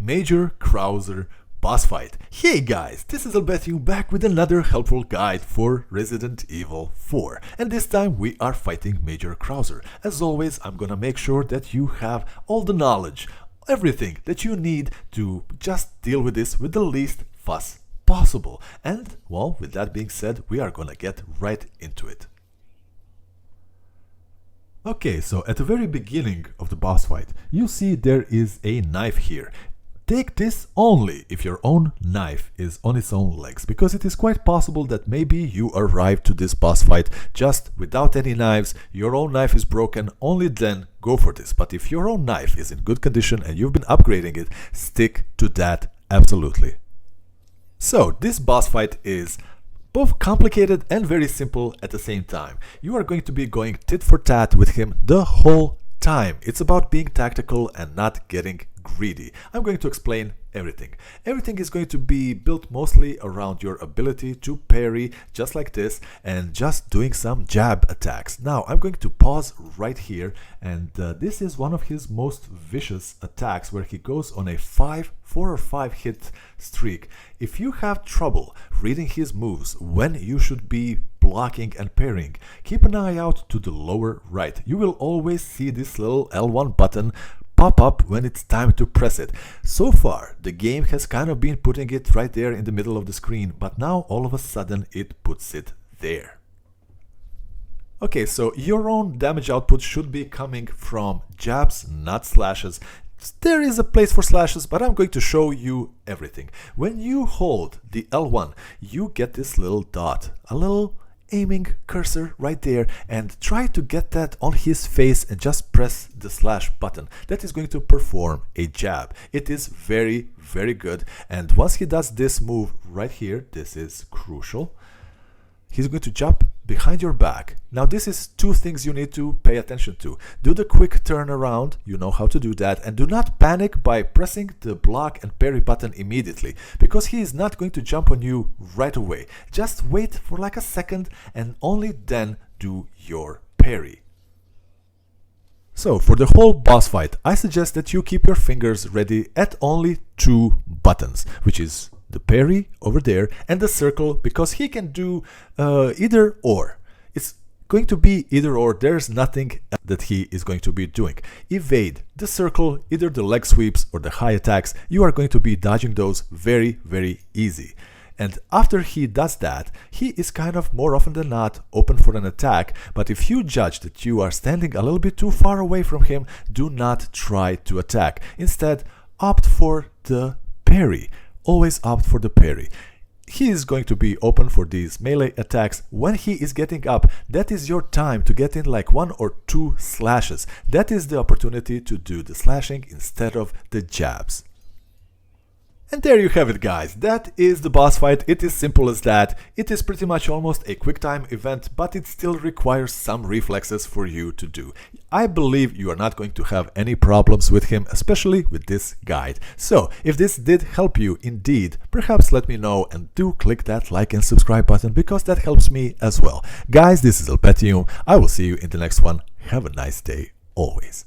Major Krauser boss fight. Hey guys, this is Albertine back with another helpful guide for Resident Evil 4. And this time we are fighting Major Krauser. As always, I'm gonna make sure that you have all the knowledge, everything that you need to just deal with this with the least fuss possible. And, well, with that being said, we are gonna get right into it. Okay, so at the very beginning of the boss fight, you see there is a knife here. Take this only if your own knife is on its own legs, because it is quite possible that maybe you arrived to this boss fight just without any knives, your own knife is broken, only then go for this. But if your own knife is in good condition and you've been upgrading it, stick to that absolutely. So this boss fight is both complicated and very simple at the same time. You are going to be going tit for tat with him the whole time. It's about being tactical and not getting greedy. I'm going to explain everything. Everything is going to be built mostly around your ability to parry just like this and just doing some jab attacks. Now I'm going to pause right here, and this is one of his most vicious attacks where he goes on a 4 or 5 hit streak. If you have trouble reading his moves when you should be blocking and parrying, keep an eye out to the lower right. You will always see this little L1 button pop up when it's time to press it. So far, the game has kind of been putting it right there in the middle of the screen, but now all of a sudden it puts it there. Okay, so your own damage output should be coming from jabs, not slashes. There is a place for slashes, but I'm going to show you everything. When you hold the L1, you get this little dot, a little aiming cursor right there, and try to get that on his face and just press the slash button. That is going to perform a jab. It is very, very good. And once he does this move right here, this is crucial, he's going to jump behind your back. Now this is 2 things you need to pay attention to. Do the quick turn around, you know how to do that, and do not panic by pressing the block and parry button immediately, because he is not going to jump on you right away. Just wait for like a second and only then do your parry. So for the whole boss fight, I suggest that you keep your fingers ready at only 2 buttons, which is the parry over there and the circle, because he can do either or. It's going to be either or. There's nothing that he is going to be doing. Evade the circle, either the leg sweeps or the high attacks. You are going to be dodging those very, very easy. And after he does that, he is kind of more often than not open for an attack. But if you judge that you are standing a little bit too far away from him, do not try to attack. Instead, opt for the parry. Always opt for the parry. He is going to be open for these melee attacks. When he is getting up, that is your time to get in like 1 or 2 slashes. That is the opportunity to do the slashing instead of the jabs. And there you have it, guys. That is the boss fight. It is simple as that. It is pretty much almost a quick time event, but it still requires some reflexes for you to do. I believe you are not going to have any problems with him, especially with this guide. So if this did help you indeed, perhaps let me know, and do click that like and subscribe button, because that helps me as well. Guys, this is Albertine. I will see you in the next one. Have a nice day always.